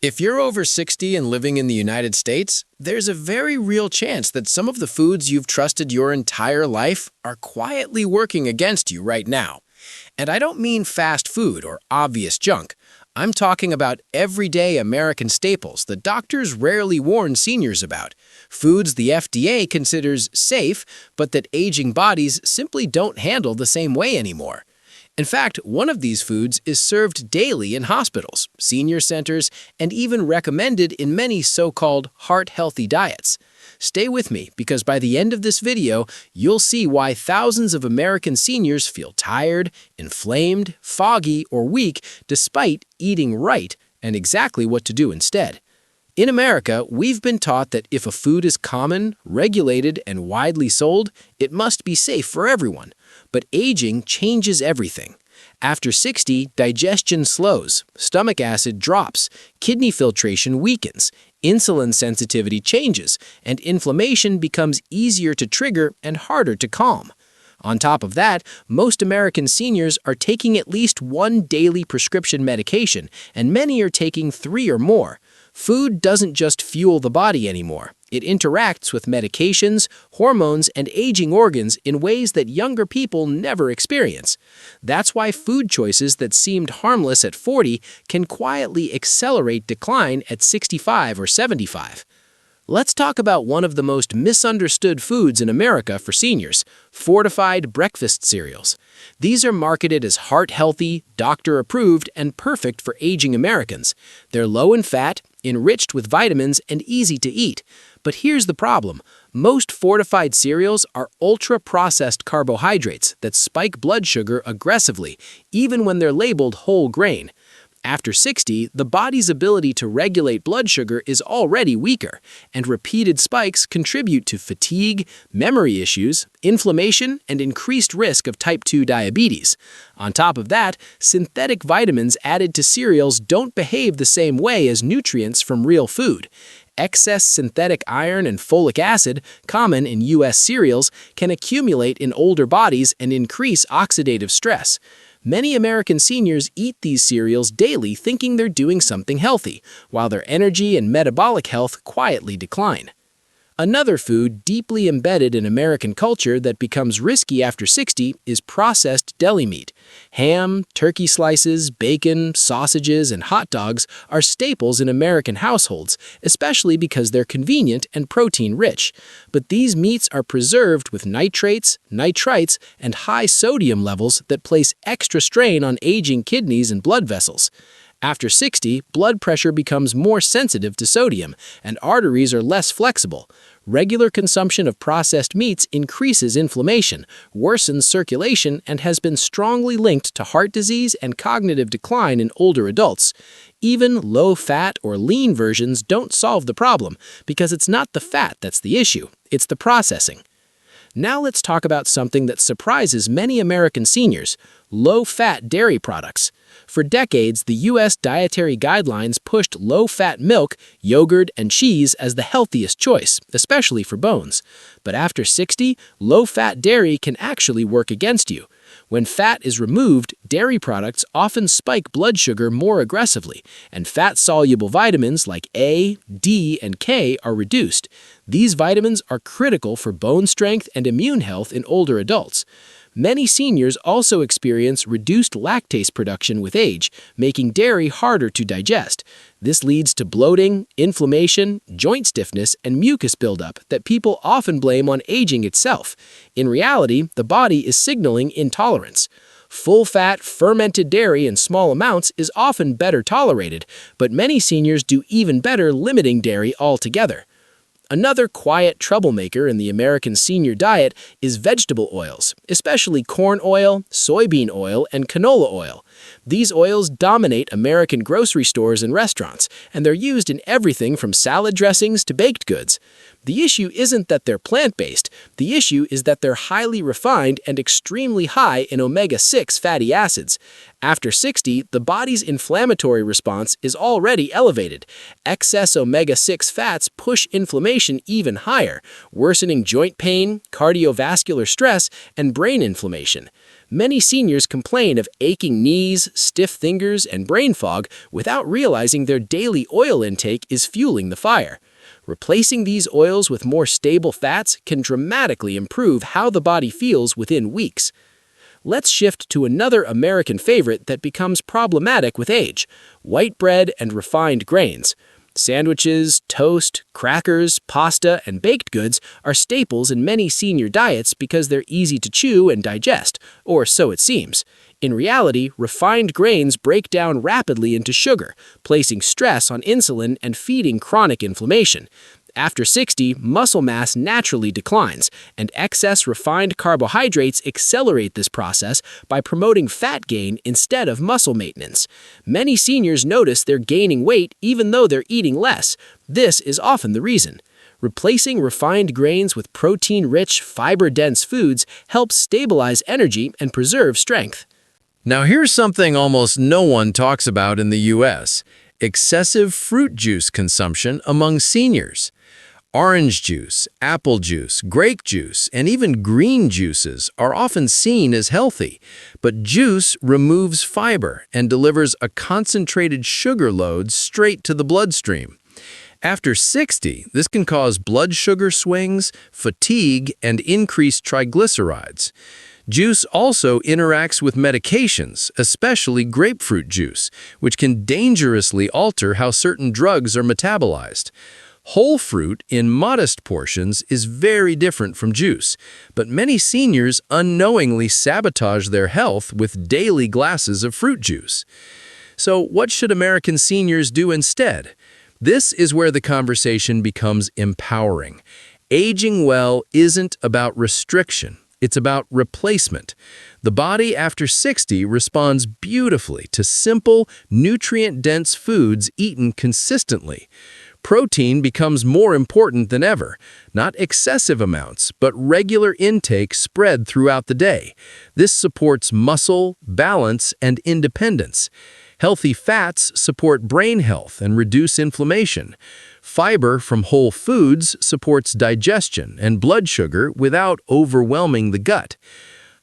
If you're over 60 and living in the United States, there's a very real chance that some of the foods you've trusted your entire life are quietly working against you right now. And I don't mean fast food or obvious junk. I'm talking about everyday American staples that doctors rarely warn seniors about. Foods the FDA considers safe, but that aging bodies simply don't handle the same way anymore. In fact, one of these foods is served daily in hospitals, senior centers, and even recommended in many so-called heart-healthy diets. Stay with me because by the end of this video, you'll see why thousands of American seniors feel tired, inflamed, foggy, or weak despite eating right and exactly what to do instead. In America, we've been taught that if a food is common, regulated, and widely sold, it must be safe for everyone. But aging changes everything. After 60, digestion slows, stomach acid drops, kidney filtration weakens, insulin sensitivity changes, and inflammation becomes easier to trigger and harder to calm. On top of that, most American seniors are taking at least one daily prescription medication, and many are taking 3 or more. Food doesn't just fuel the body anymore. It interacts with medications, hormones, and aging organs in ways that younger people never experience. That's why food choices that seemed harmless at 40 can quietly accelerate decline at 65 or 75. Let's talk about one of the most misunderstood foods in America for seniors: fortified breakfast cereals. These are marketed as heart-healthy, doctor-approved, and perfect for aging Americans. They're low in fat, enriched with vitamins, and easy to eat. But here's the problem. Most fortified cereals are ultra-processed carbohydrates that spike blood sugar aggressively, even when they're labeled whole grain. After 60, the body's ability to regulate blood sugar is already weaker, and repeated spikes contribute to fatigue, memory issues, inflammation, and increased risk of type 2 diabetes. On top of that, synthetic vitamins added to cereals don't behave the same way as nutrients from real food. Excess synthetic iron and folic acid, common in U.S. cereals, can accumulate in older bodies and increase oxidative stress. Many American seniors eat these cereals daily thinking they're doing something healthy, while their energy and metabolic health quietly decline. Another food deeply embedded in American culture that becomes risky after 60 is processed deli meat. Ham, turkey slices, bacon, sausages, and hot dogs are staples in American households, especially because they're convenient and protein-rich. But these meats are preserved with nitrates, nitrites, and high sodium levels that place extra strain on aging kidneys and blood vessels. After 60, blood pressure becomes more sensitive to sodium, and arteries are less flexible. Regular consumption of processed meats increases inflammation, worsens circulation, and has been strongly linked to heart disease and cognitive decline in older adults. Even low-fat or lean versions don't solve the problem, because it's not the fat that's the issue, it's the processing. Now let's talk about something that surprises many American seniors: low-fat dairy products. For decades, the U.S. dietary guidelines pushed low-fat milk, yogurt, and cheese as the healthiest choice, especially for bones. But after 60, low-fat dairy can actually work against you. When fat is removed, dairy products often spike blood sugar more aggressively, and fat-soluble vitamins like A, D, and K are reduced. These vitamins are critical for bone strength and immune health in older adults. Many seniors also experience reduced lactase production with age, making dairy harder to digest. This leads to bloating, inflammation, joint stiffness, and mucus buildup that people often blame on aging itself. In reality, the body is signaling intolerance. Full-fat, fermented dairy in small amounts is often better tolerated, but many seniors do even better limiting dairy altogether. Another quiet troublemaker in the American senior diet is vegetable oils, especially corn oil, soybean oil, and canola oil. These oils dominate American grocery stores and restaurants, and they're used in everything from salad dressings to baked goods. The issue isn't that they're plant-based. The issue is that they're highly refined and extremely high in omega-6 fatty acids. After 60, the body's inflammatory response is already elevated. Excess omega-6 fats push inflammation even higher, worsening joint pain, cardiovascular stress, and brain inflammation. Many seniors complain of aching knees, stiff fingers, and brain fog without realizing their daily oil intake is fueling the fire. Replacing these oils with more stable fats can dramatically improve how the body feels within weeks. Let's shift to another American favorite that becomes problematic with age: white bread and refined grains. Sandwiches, toast, crackers, pasta, and baked goods are staples in many senior diets because they're easy to chew and digest, or so it seems. In reality, refined grains break down rapidly into sugar, placing stress on insulin and feeding chronic inflammation. After 60, muscle mass naturally declines, and excess refined carbohydrates accelerate this process by promoting fat gain instead of muscle maintenance. Many seniors notice they're gaining weight even though they're eating less. This is often the reason. Replacing refined grains with protein-rich, fiber-dense foods helps stabilize energy and preserve strength. Now here's something almost no one talks about in the US: excessive fruit juice consumption among seniors. Orange juice, apple juice, grape juice, and even green juices are often seen as healthy, but juice removes fiber and delivers a concentrated sugar load straight to the bloodstream. After 60, this can cause blood sugar swings, fatigue, and increased triglycerides. Juice also interacts with medications, especially grapefruit juice, which can dangerously alter how certain drugs are metabolized. Whole fruit in modest portions is very different from juice, but many seniors unknowingly sabotage their health with daily glasses of fruit juice. So what should American seniors do instead? This is where the conversation becomes empowering. Aging well isn't about restriction. It's about replacement. The body after 60 responds beautifully to simple, nutrient-dense foods eaten consistently. Protein becomes more important than ever, not excessive amounts, but regular intake spread throughout the day. This supports muscle, balance, and independence. Healthy fats support brain health and reduce inflammation. Fiber from whole foods supports digestion and blood sugar without overwhelming the gut.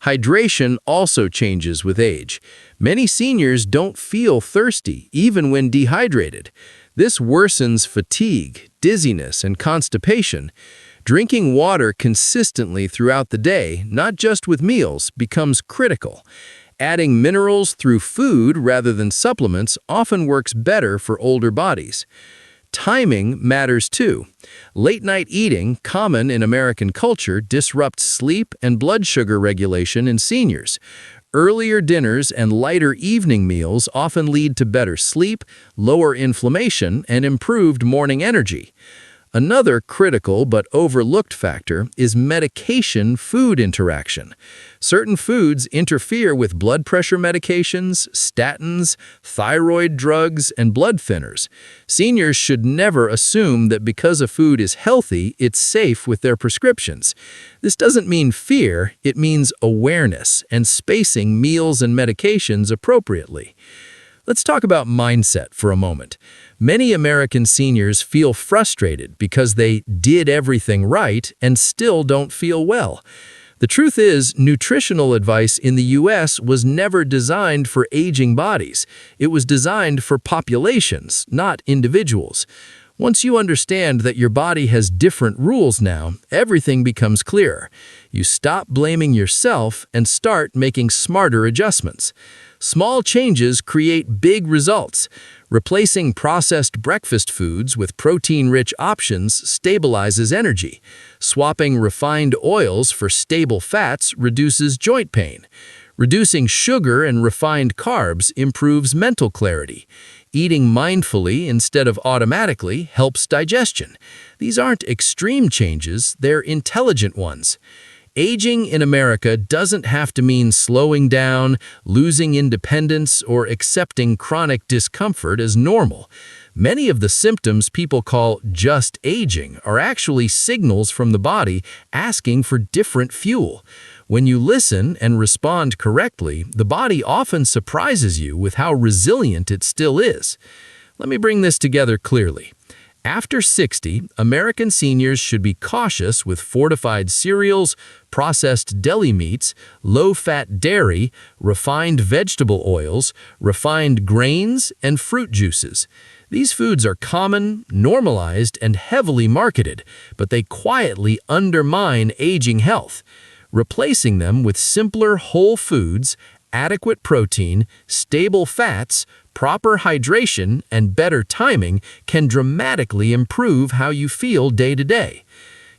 Hydration also changes with age. Many seniors don't feel thirsty even when dehydrated. This worsens fatigue, dizziness, and constipation. Drinking water consistently throughout the day, not just with meals, becomes critical. Adding minerals through food rather than supplements often works better for older bodies. Timing matters too. Late-night eating, common in American culture, disrupts sleep and blood sugar regulation in seniors. Earlier dinners and lighter evening meals often lead to better sleep, lower inflammation, and improved morning energy. Another critical but overlooked factor is medication-food interaction. Certain foods interfere with blood pressure medications, statins, thyroid drugs, and blood thinners. Seniors should never assume that because a food is healthy, it's safe with their prescriptions. This doesn't mean fear, it means awareness and spacing meals and medications appropriately. Let's talk about mindset for a moment. Many American seniors feel frustrated because they did everything right and still don't feel well. The truth is, nutritional advice in the US was never designed for aging bodies. It was designed for populations, not individuals. Once you understand that your body has different rules now, everything becomes clearer. You stop blaming yourself and start making smarter adjustments. Small changes create big results. Replacing processed breakfast foods with protein-rich options stabilizes energy. Swapping refined oils for stable fats reduces joint pain. Reducing sugar and refined carbs improves mental clarity. Eating mindfully instead of automatically helps digestion. These aren't extreme changes, they're intelligent ones. Aging in America doesn't have to mean slowing down, losing independence, or accepting chronic discomfort as normal. Many of the symptoms people call just aging are actually signals from the body asking for different fuel. When you listen and respond correctly, the body often surprises you with how resilient it still is. Let me bring this together clearly. After 60, American seniors should be cautious with fortified cereals, processed deli meats, low-fat dairy, refined vegetable oils, refined grains, and fruit juices. These foods are common, normalized, and heavily marketed, but they quietly undermine aging health. Replacing them with simpler whole foods, adequate protein, stable fats, proper hydration, and better timing can dramatically improve how you feel day to day.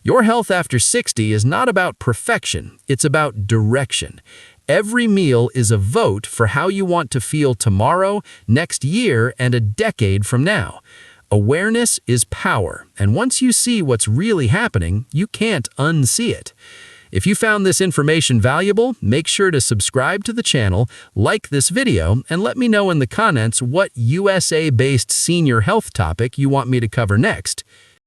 Your health after 60 is not about perfection, it's about direction. Every meal is a vote for how you want to feel tomorrow, next year, and a decade from now. Awareness is power, and once you see what's really happening, you can't unsee it. If you found this information valuable, make sure to subscribe to the channel, like this video, and let me know in the comments what USA-based senior health topic you want me to cover next.